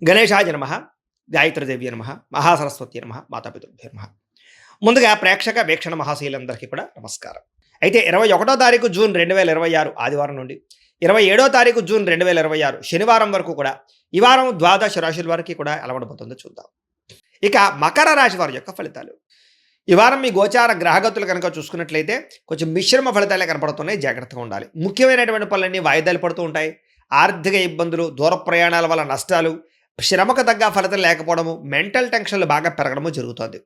గణేశాయ నమః, గాయత్రీదేవ్యై నమః, మహాసరస్వత్యై నమః, మాతాపితృభ్యో నమః. ముందుగా ప్రేక్షక వీక్షణ మహాశీలందరికీ కూడా నమస్కారం. అయితే 21వ తారీఖు జూన్ 2026 ఆదివారం నుండి 27వ తారీఖు జూన్ 2026 శనివారం వరకు కూడా ఈ వారం ద్వాదశ రాశుల వారికి కూడా ఎలా ఉండబోతుందో చూద్దాం. ఇక మకర రాశి వారి యొక్క ఫలితాలు. ఈ వారం మీ గోచార గ్రహగతులు కనుక చూసుకున్నట్లయితే కొంచెం మిశ్రమ ఫలితాలే కనపడుతున్నాయి, జాగ్రత్తగా ఉండాలి. ముఖ్యమైనటువంటి పనులన్నీ వాయిదాలు పడుతూ ఉంటాయి. ఆర్థిక ఇబ్బందులు, దూర ప్రయాణాల వల్ల నష్టాలు, శ్రమకు తగ్గ ఫలితం లేకపోవడము, మెంటల్ టెన్షన్లు బాగా పెరగడము జరుగుతుంది.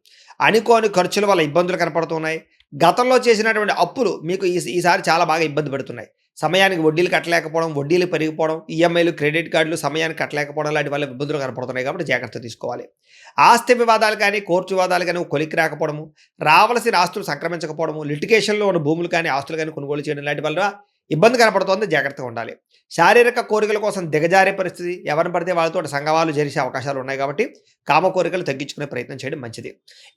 అనుకోని ఖర్చుల వల్ల ఇబ్బందులు కనపడుతున్నాయి. గతంలో చేసినటువంటి అప్పులు మీకు ఈసారి చాలా బాగా ఇబ్బంది పెడుతున్నాయి. సమయానికి వడ్డీలు కట్టలేకపోవడం, వడ్డీలు పెరిగిపోవడం, ఈఎంఐలు, క్రెడిట్ కార్డులు సమయానికి కట్టలేకపోవడం లాంటి వల్ల ఇబ్బందులు కనపడుతున్నాయి. కాబట్టి జాగ్రత్త తీసుకోవాలి. ఆస్తి వివాదాలు కానీ, కోర్టు వివాదాలు కానీ కొలిక్కి రాకపోవడము, రావాల్సిన ఆస్తులు సంక్రమించకపోవడము, లిటిగేషన్లో ఉన్న భూములు కానీ ఆస్తులు కానీ కొనుగోలు చేయడం లాంటి వల్ల ఇబ్బంది కనపడుతోంది, జాగ్రత్తగా ఉండాలి. శారీరక కోరికల కోసం దిగజారే పరిస్థితి, ఎవరిని పడితే వాళ్ళతో సంగవాలు జరిసే అవకాశాలు ఉన్నాయి. కాబట్టి కామ కోరికలు తగ్గించుకునే ప్రయత్నం చేయడం మంచిది.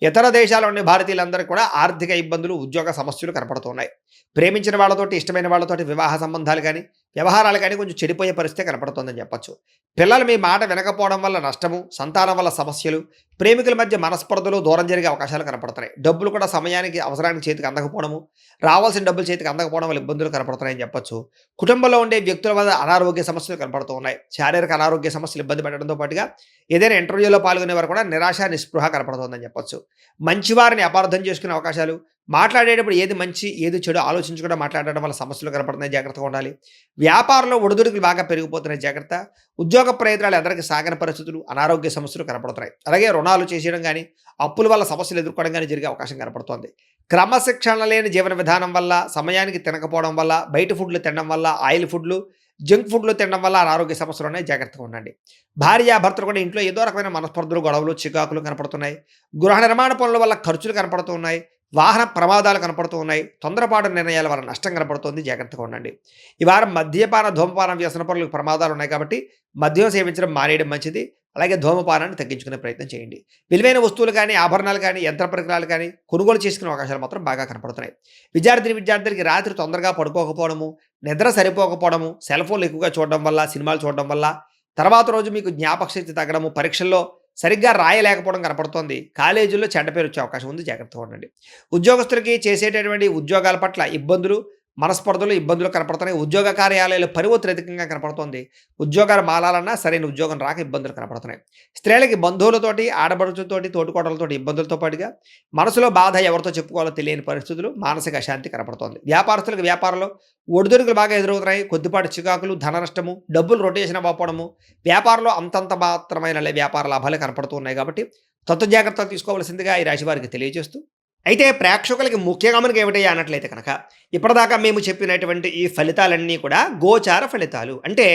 ఇతర దేశాల్లోని భారతీయులందరికీ కూడా ఆర్థిక ఇబ్బందులు, ఉద్యోగ సమస్యలు కనపడుతున్నాయి. ప్రేమించిన వాళ్ళతోటి, ఇష్టమైన వాళ్ళతోటి వివాహ సంబంధాలు కానీ, వ్యవహారాలు కానీ కొంచెం చెడిపోయే పరిస్థితి కనపడుతుందని చెప్పచ్చు. పిల్లలు మీ మాట వినకపోవడం వల్ల నష్టము, సంతానం వల్ల సమస్యలు, ప్రేమికుల మధ్య మనస్పర్ధలు, దూరం జరిగే అవకాశాలు కనపడుతున్నాయి. డబ్బులు కూడా సమయానికి అవసరానికి చేతికి అందకపోవడము, రావాల్సిన డబ్బులు చేతికి అందకపోవడం వల్ల ఇబ్బందులు కనపడుతున్నాయని చెప్పచ్చు. కుటుంబంలో ఉండే వ్యక్తుల వల్ల అనారోగ్య సమస్యలు కనపడుతూ ఉన్నాయి. శారీరక అనారోగ్య సమస్యలు ఇబ్బంది పెట్టడంతో పాటుగా ఏదైనా ఇంటర్వ్యూలో పాల్గొనే వారు కూడా నిరాశ, నిస్పృహ కనపడుతుందని చెప్పచ్చు. మంచివారిని అపార్థం చేసుకునే అవకాశాలు, మాట్లాడేటప్పుడు ఏది మంచి ఏది చెడు ఆలోచించకుండా మాట్లాడడం వల్ల సమస్యలు కనపడుతున్నాయి, జాగ్రత్తగా ఉండాలి. వ్యాపారంలో ఒడిదుడుకులు బాగా పెరిగిపోతున్నాయి, జాగ్రత్త. ఉద్యోగ ప్రయత్నాలు అందరికీ సాగని పరిస్థితులు, అనారోగ్య సమస్యలు కనపడుతున్నాయి. అలాగే రుణాలు చేసేయడం కానీ, అప్పుల వల్ల సమస్యలు ఎదుర్కోవడం కానీ జరిగే అవకాశం కనపడుతోంది. క్రమశిక్షణ లేని జీవన విధానం వల్ల, సమయానికి తినకపోవడం వల్ల, బయట ఫుడ్లు తినడం వల్ల, ఆయిల్ ఫుడ్లు, జంక్ ఫుడ్లు తినడం వల్ల అనారోగ్య సమస్యలు ఉన్నాయి, జాగ్రత్తగా ఉండండి. భార్యాభర్తలు కూడా ఇంట్లో ఏదో రకమైన మనస్పర్ధలు, గొడవలు, చికాకులు కనపడుతున్నాయి. గృహ నిర్మాణ పనుల వల్ల ఖర్చులు కనపడుతూ ఉన్నాయి. వాహన ప్రమాదాలు కనపడుతూ ఉన్నాయి. తొందరపాటు నిర్ణయాల వల్ల నష్టం కనపడుతుంది, జాగ్రత్తగా ఉండండి. ఈ వారం మద్యపాన, ధూమపాన, వ్యసన పనులకు ప్రమాదాలు ఉన్నాయి. కాబట్టి మద్యం సేవించడం మానేయడం మంచిది. అలాగే ధూమపానాన్ని తగ్గించుకునే ప్రయత్నం చేయండి. విలువైన వస్తువులు కానీ, ఆభరణాలు కానీ, యంత్ర పరికరాలు కానీ కొనుగోలు చేసుకునే అవకాశాలు మాత్రం బాగా కనపడుతున్నాయి. విద్యార్థులకి రాత్రి తొందరగా పడుకోకపోవడము, నిద్ర సరిపోకపోవడము, సెల్ ఫోన్లు ఎక్కువగా చూడడం వల్ల, సినిమాలు చూడడం వల్ల తర్వాత రోజు మీకు జ్ఞాపక శక్తి తగ్గడము, పరీక్షల్లో సరిగ్గా రాయలేకపోవడం కనపడుతోంది. కాలేజీల్లో చెడ్డ పేరు వచ్చే అవకాశం ఉంది, జాగ్రత్తగా ఉండండి. ఉద్యోగస్తులకి చేసేటటువంటి ఉద్యోగాల పట్ల ఇబ్బందులు, మనస్పర్ధలు, ఇబ్బందులు కనపడుతున్నాయి. ఉద్యోగ కార్యాలయాలు పని ఒత్తిడి అధికంగా కనపడుతోంది. ఉద్యోగాలు మారాలన్నా సరైన ఉద్యోగం రాక ఇబ్బందులు కనపడుతున్నాయి. స్త్రీలకి బంధువులతోటి, ఆడబడుచులతోటి, తోటికోటలతోటి ఇబ్బందులతో పాటుగా మనసులో బాధ ఎవరితో చెప్పుకోవాలో తెలియని పరిస్థితులు, మానసిక అశాంతి కనపడుతోంది. వ్యాపారస్తులకు వ్యాపారంలో ఒడిదుడుకులు బాగా ఎదురవుతున్నాయి. కొద్దిపాటి చికాకులు, ధన నష్టము, డబ్బులు రొటేషన్ అవ్వకపోవడము, వ్యాపారంలో అంతంత మాత్రమైన వ్యాపార లాభాలు కనపడుతూ ఉన్నాయి. కాబట్టి జాగ్రత్తలు తీసుకోవాల్సిందిగా ఈ రాశి వారికి తెలియజేస్తూ, అయితే ప్రేక్షకులకి ముఖ్యంగా మనకి ఏమిటయ్యా అన్నట్లయితే కనుక ఇప్పటిదాకా మేము చెప్పినటువంటి ఈ ఫలితాలన్నీ కూడా గోచార ఫలితాలు, అంటే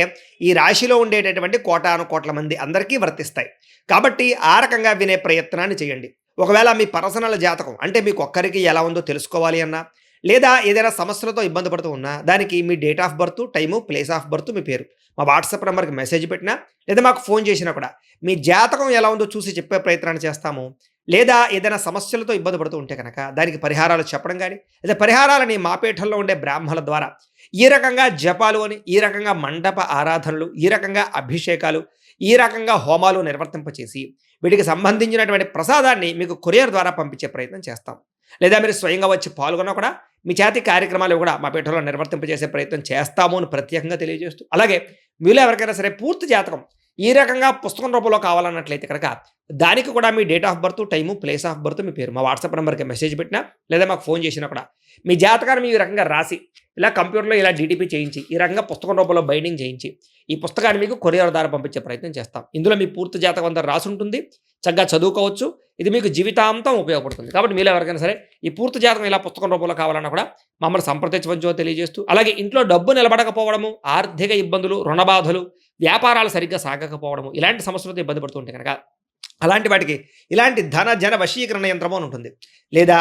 ఈ రాశిలో ఉండేటటువంటి కోటాను కోట్ల మంది అందరికీ వర్తిస్తాయి. కాబట్టి ఆ రకంగా వినే ప్రయత్నాన్ని చేయండి. ఒకవేళ మీ పర్సనల్ జాతకం అంటే మీకు ఒక్కరికి ఎలా ఉందో తెలుసుకోవాలి అన్నా, లేదా ఏదైనా సమస్యలతో ఇబ్బంది పడుతూ ఉన్నా, దానికి మీ date of birth, time, place of birth, మీ పేరు మా వాట్సాప్ నెంబర్కి మెసేజ్ పెట్టినా, లేదా మాకు ఫోన్ చేసినా కూడా మీ జాతకం ఎలా ఉందో చూసి చెప్పే ప్రయత్నాన్ని చేస్తాము. లేదా ఏదైనా సమస్యలతో ఇబ్బంది పడుతూ ఉంటే కనుక దానికి పరిహారాలు చెప్పడం కానీ, లేదా పరిహారాలని మా పీఠంలో ఉండే బ్రాహ్మణుల ద్వారా ఈ రకంగా జపాలు అని, ఈ రకంగా మండప ఆరాధనలు, ఈ రకంగా అభిషేకాలు, ఈ రకంగా హోమాలు నిర్వర్తింపచేసి వీటికి సంబంధించినటువంటి ప్రసాదాన్ని మీకు కొరియర్ ద్వారా పంపించే ప్రయత్నం చేస్తాం. లేదా మీరు స్వయంగా వచ్చి పాల్గొన్నా కూడా మీ చేతి కార్యక్రమాలు కూడా మా పీఠంలో నిర్వర్తింపజేసే ప్రయత్నం చేస్తాము అని ప్రత్యేకంగా తెలియజేస్తూ, అలాగే మీలో ఎవరికైనా సరే పూర్తి జాతకం ఈ రకంగా పుస్తకం రూపంలో కావాలన్నట్లయితే కనుక దానికి కూడా మీ date of birth, time, place of birth, మీ పేరు మా వాట్సాప్ నెంబర్కి మెసేజ్ పెట్టినా, లేదా మాకు ఫోన్ చేసినా కూడా మీ జాతకాన్ని ఈ రకంగా రాసి ఇలా కంప్యూటర్లో ఇలా డీటీపీ చేయించి ఈ రకంగా పుస్తకం రూపంలో బైండింగ్ చేయించి ఈ పుస్తకాన్ని మీకు కొరియర్ ద్వారా పంపించే ప్రయత్నం చేస్తాం. ఇందులో మీ పూర్తి జాతకం అంతా రాసి ఉంటుంది, చక్కగా చదువుకోవచ్చు. ఇది మీకు జీవితాంతం ఉపయోగపడుతుంది. కాబట్టి మీరు ఎవరికైనా సరే ఈ పూర్తి జాతకం ఇలా పుస్తకం రూపంలో కావాలన్నా కూడా మమ్మల్ని సంప్రదించవచ్చో తెలియజేస్తూ, అలాగే ఇంట్లో డబ్బు నిలబడకపోవడము, ఆర్థిక ఇబ్బందులు, రుణబాధలు, వ్యాపారాలు సరిగ్గా సాగకపోవడము, ఇలాంటి సమస్యలతో ఇబ్బంది పడుతుంటే కనుక అలాంటి వాటికి ఇలాంటి ధన జన వశీకరణ యంత్రము అని ఉంటుంది. లేదా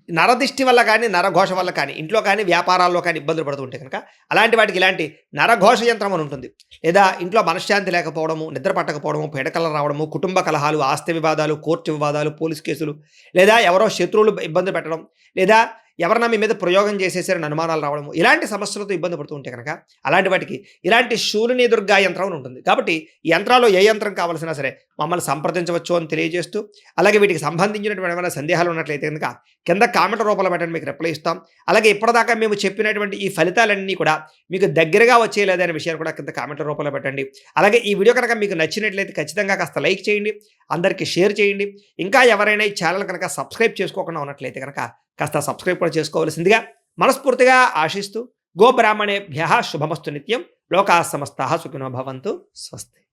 నరదిష్టి వల్ల కానీ, నరఘోష వల్ల కానీ, ఇంట్లో కానీ వ్యాపారాల్లో కానీ ఇబ్బందులు పడుతుంటే కనుక అలాంటి వాటికి ఇలాంటి నరఘోష యంత్రం అని ఉంటుంది. లేదా ఇంట్లో మనశ్శాంతి లేకపోవడము, నిద్ర పట్టకపోవడము, పీడకలు రావడము, కుటుంబ కలహాలు, ఆస్తి వివాదాలు, కోర్టు వివాదాలు, పోలీస్ కేసులు, లేదా ఎవరో శత్రువులు ఇబ్బంది పెట్టడం, లేదా ఎవరన్నా మీ మీద ప్రయోగం చేసేసారని అనుమానాలు రావడము, ఇలాంటి సమస్యలతో ఇబ్బంది పడుతూ ఉంటే కనుక, అలాంటి వాటికి ఇలాంటి శూలిని దుర్గా యంత్రం అని ఉంటుంది. కాబట్టి ఈ యంత్రాల్లో ఏ యంత్రం కావాల్సినా సరే మమ్మల్ని సంప్రదించవచ్చు అని తెలియజేస్తూ, అలాగే వీటికి సంబంధించినటువంటి ఏమైనా సందేహాలు ఉన్నట్లయితే కనుక కింద కామెంట్ రూపంలో పెట్టండి, మీకు రిప్లై ఇస్తాం. అలాగే ఇప్పటిదాకా మేము చెప్పినటువంటి ఈ ఫలితాలన్నీ కూడా మీకు దగ్గరగా వచ్చేయలేదనే విషయాన్ని కూడా కింద కామెంట్ రూపంలో పెట్టండి. అలాగే ఈ వీడియో కనుక మీకు నచ్చినట్లయితే ఖచ్చితంగా కాస్త లైక్ చేయండి, అందరికీ షేర్ చేయండి. ఇంకా ఎవరైనా ఈ ఛానల్ కనుక సబ్స్క్రైబ్ చేసుకోకుండా ఉన్నట్లయితే కనుక కాస్త సబ్స్క్రైబ్ కూడా చేసుకోవాల్సిందిగా మనస్ఫూర్తిగా ఆశిస్తూ, గోబ్రాహ్మణేభ్యః శుభమస్తు నిత్యం, లోకాः సమస్తాः సుఖినో భవంతు. స్వస్తి.